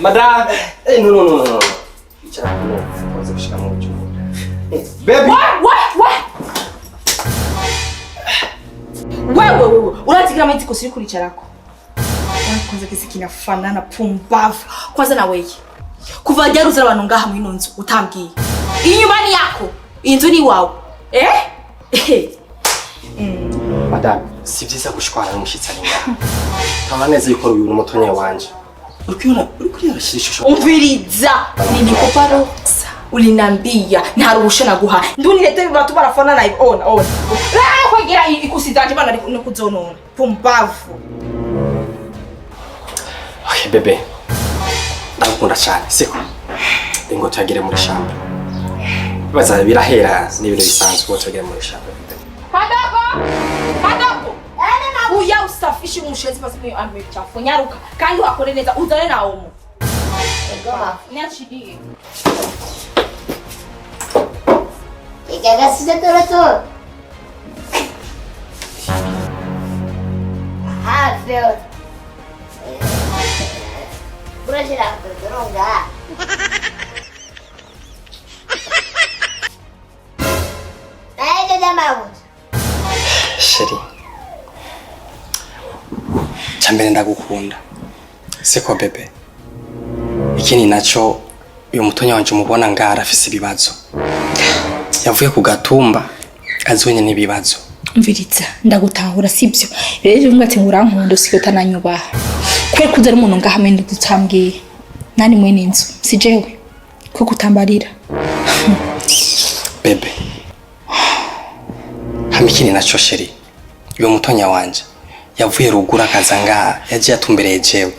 Madame, no. Icara no. Kwanza kushika moyo. Baby. What? Wewe, unatikira maiti kusiri kulicharako. Kwanza kisi kinafanana pumbavu. Kwanza na wewe. Kuva jari uzara abantu ngaha mwino nzu utambwiye. Inyuma ni yako. Inzu ni wawe. Madame, si byiza gushwana n'umushitsi ari ngaha. Taba neza yuko uyu n'umutonya wanje. Uriko yarashishusho. Umviriza. Nilikupa ulinambia nta ruhusha naguha. Ndunilete batu barafanana ona. Kwagira ikusizanje bana nikuzonona. Pumbavu. Okay, bebe. Ndakunda cyane, siko. Ngo tagire muri shamba. Baza birahera n'ibintu bisanzwe ngo tagire muri shamba. Kadoko. Uya usafishe umushezi basi mwe amechafu. Nyaruka. Kandi wakore neza uzane na omo. Ngoma. Nyashidi. Igagasize toroto. Feo. Murashobora kudoronga. Sheri. Chambere ndagukunda. Siko bebe. Ikini nacho uyu mutonya wanje umubona ngara afise ibibazo. Yavuye ku gatumba azonye n'ibibazo. Mviriza ndagutahura sibyo. Rero ngati ngurankunda usikota nanyubaha. Kwe kuzara umuntu ngahamwe ndutambwiye. Nani mwene inzu si jewe ko kutambarira. Bebe. Hamikini nacho sheri. Uyu mutonya wanje yavuye rugura kazanga yaje atumbereye jewe.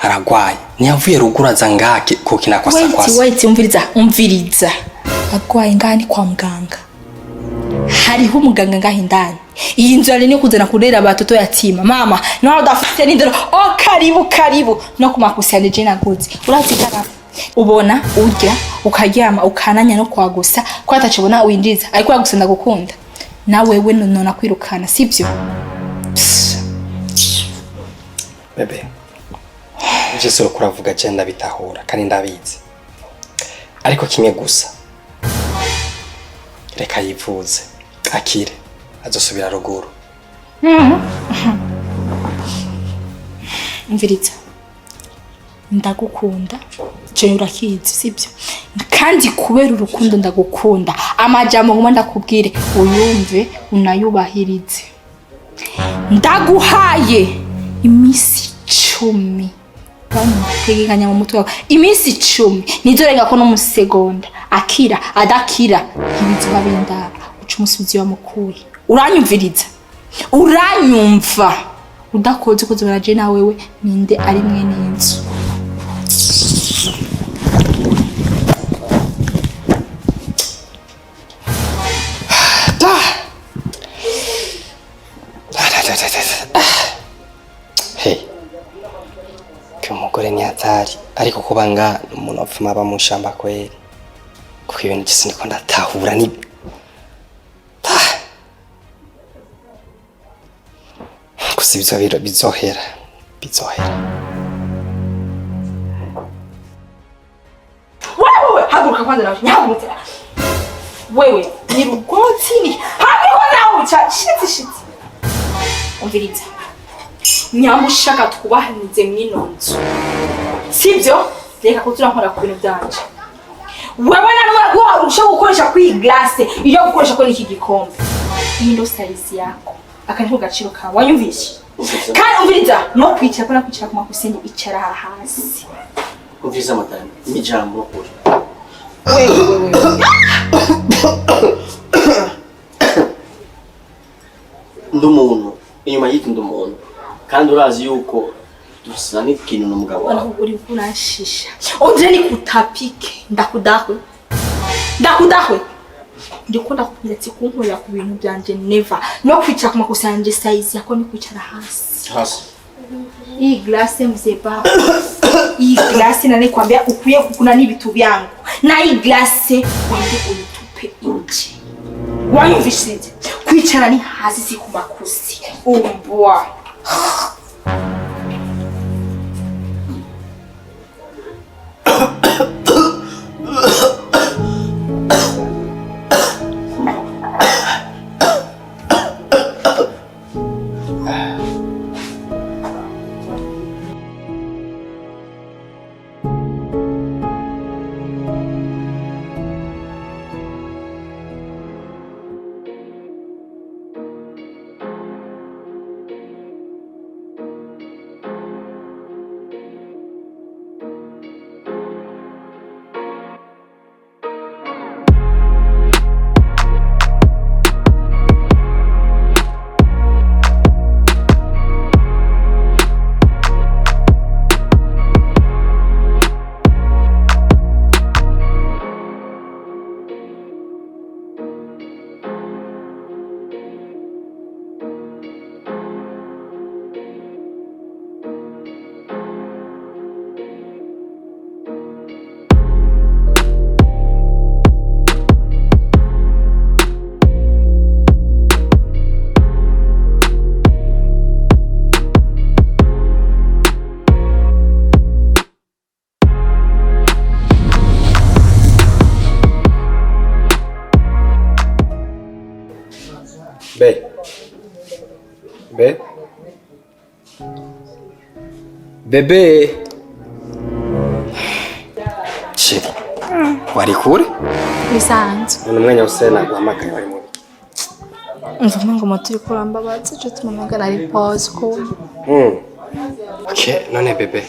Aragwaye. Niyavuye rugura zanga ko kinakosa kwasa. Wait umviriza. Agwaye ngani kwa muganga. Hariho umuganga ngaho indani. Iyi nzu ari ni kuzana kurera abatoto yatima. Mama, nawe udafite n'indero. Karibu no kumakusanya je naguze. Urazikara. Ubona urya ukaryama ukananya no kwagusa ko atacibona winjiza ariko yagusenda gukunda. Na wewe nona kwirukana sibyo? Bebe. Uje soro kuravuga je ndabitahura kandi ndabizi. Ariko kimwe gusa. Reka yivuze akire azosubira ruguru. Mviriza ndagukunda je urakizi sibyo kandi kubera urukundo ndagukunda amajambo ngoma ndakubwire uyumve unayubahirize ndaguhaye imisi 10 tegekanya mu mutwe imisi 10 nizorenga ko no mu segonda akira adakira ibiziba bindaba uca umusubizi wa mukuri uranyumviriza uranyumva udakoze kuzobera je na wewe ninde ari mwene inzu Hey. Kumugore ni hatari ariko kubanga umuntu apfuma aba mu shamba kweri. Kuko ibintu gisi niko ndatahura ni Kusibiza biro bizohera. Wewe haguruka kwanza nawe nyahaguruka. Wewe ni rugoti ni habiho nawe shiti. Umviriza. Nyamushaka twubahanize mwino nzu. Sibyo? Reka ko turankora ku bintu byanje. Wewe nanone guharusha gukoresha kwi glace iyo gukoresha ko niki gikombe. Iyi ndo size yako. Akaniho gaciro ka wanyumvishe. Kandi umviriza no kwicara ko nakwicara ku makusenge icara hasi. Umviriza matani imijambo kuri. Wewe. Ndumuntu inyuma y'iki ndumuntu kandi urazi yuko dusa n'ikintu n'umugabo wawe uri kunashisha onje ni kutapike ndakudahwe ndikunda kubyatsi kunkorera ku bintu byanje never no kwicara ku makosa yanje size yako ni kwicara hasi iyi glace mzeba iyi glace nane kwambia ukuye kukuna n'ibitu byangu na iyi glace wende uyitupe inje wanyumvishe kwicara ni hasi si ku makosi umbwa Bebe. Shit. Wari kure? Bisanzwe. Ni umwanya usena guhamagaye bari muri. Mvuga ngo moturi kurambabaza cyo tumamagana ari pause ko. Okay, none bebe.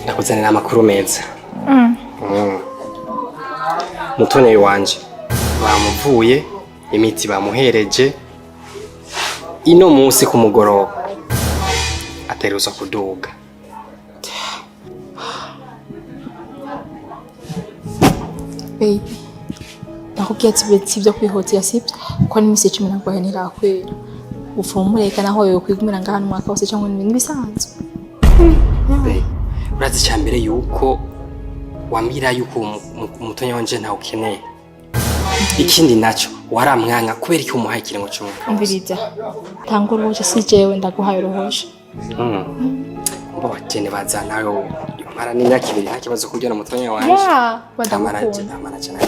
Ndakuzanira amakuru meza. Mutoni wanje bamuvuye imiti bamuhereje ino munsi ku mugoroba ateruza kuduga. Baby, nakubwiye ati beti byo kwihotira sibyo ko n'imisi 10 nagwaye nirakwera ufumureka naho yo kwigumira ngahano mwaka wose cyangwa n'ibintu bisanzwe. Urazi cyambere yuko wambira yuko umutonya wanje nta ukeneye. Ikindi naco waramwanga kubera iki umuhaye kirengo cy'umwaka. Umviriza. Tangura uruhusha si jewe ndaguhaye uruhusha. Mbo batene bazanayo mara n'inyakibiri nta kibazo kujya na mutonya wanje. Tamaraje cyane.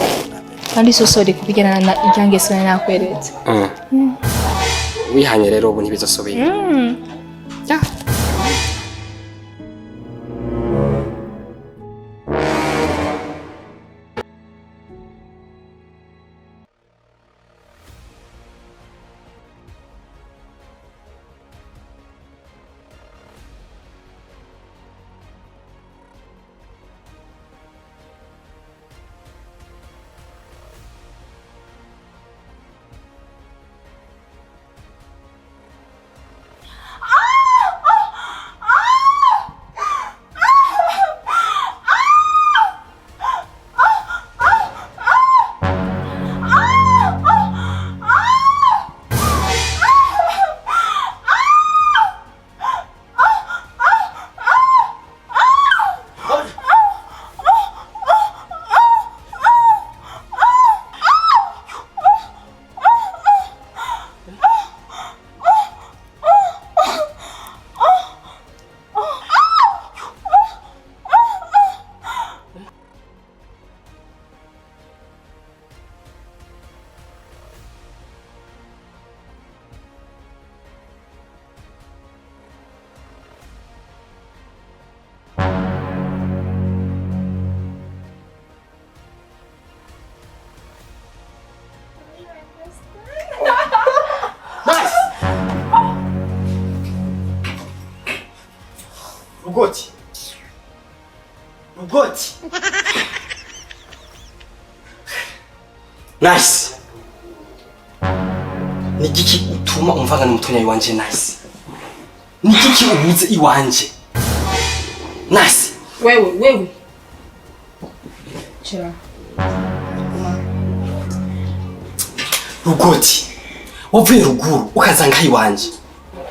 Kandi sosori kubigana na ijyangeso nakweretse. Wihanye rero ubu ntibizosubira. Ya. Rugoti. Nice. Ni giki utuma umvaga n'umutonya wanje nice. Ni giki ubuze iwanje. Nice. Wewe. Chira. Rugoti. Wavuye ruguru ukazanga iwanje.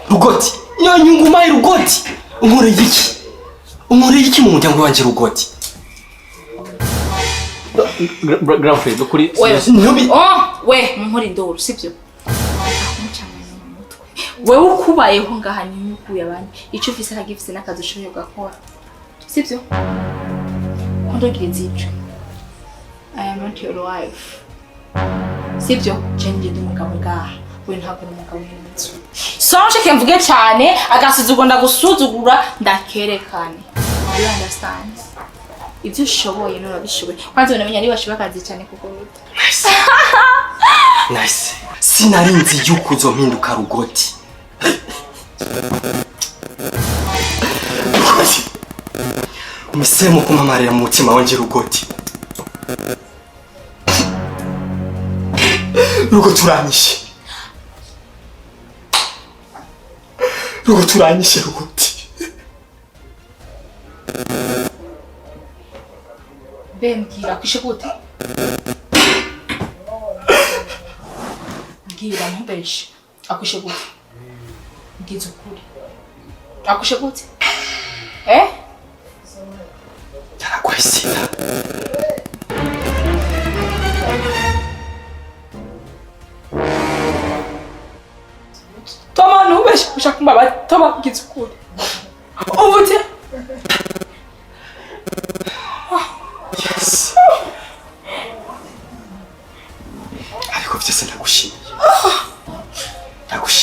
Rugoti. Iyo nyungu mai Rugoti. Umure yiki mu muryango wanje Rugoti. Girlfriend kuri we munkora indoro sibyo. Wewe ukubayeho ngaha ni mukuye abandi. Ico ufise kagifise nakazi ushoboye gakora. Sibyo? Ndogire nzico. I am not your wife. Sibyo? Change ndi mugabo ngaha. we ntabwo uri umugabo mwiza. Sonje kemvuge cyane agasuzugura ndagusuzugura ndakerekane. You understand? Ibyo ushoboye none bishoboye. Kwanza unamenya ari bashoboye akazi cyane kuko ruta. Nice. Sinarinzi yuko uzompinduka rugoti. Umisemo kumamarira mu mutima wanje rugoti. Rugo turanyishe. Rugo turanyishe rugoti. Bembwira kwishe gute? Mbwira ntubeshe. Akwishe gute? Ngize ukuri. Akwishe gute? Yarakwesina. Toma ntubeshe ushaka kumbaba toma ngize ukuri. Ubute? Yes. Ariko vyose ndagushimiye. Ndagushimiye.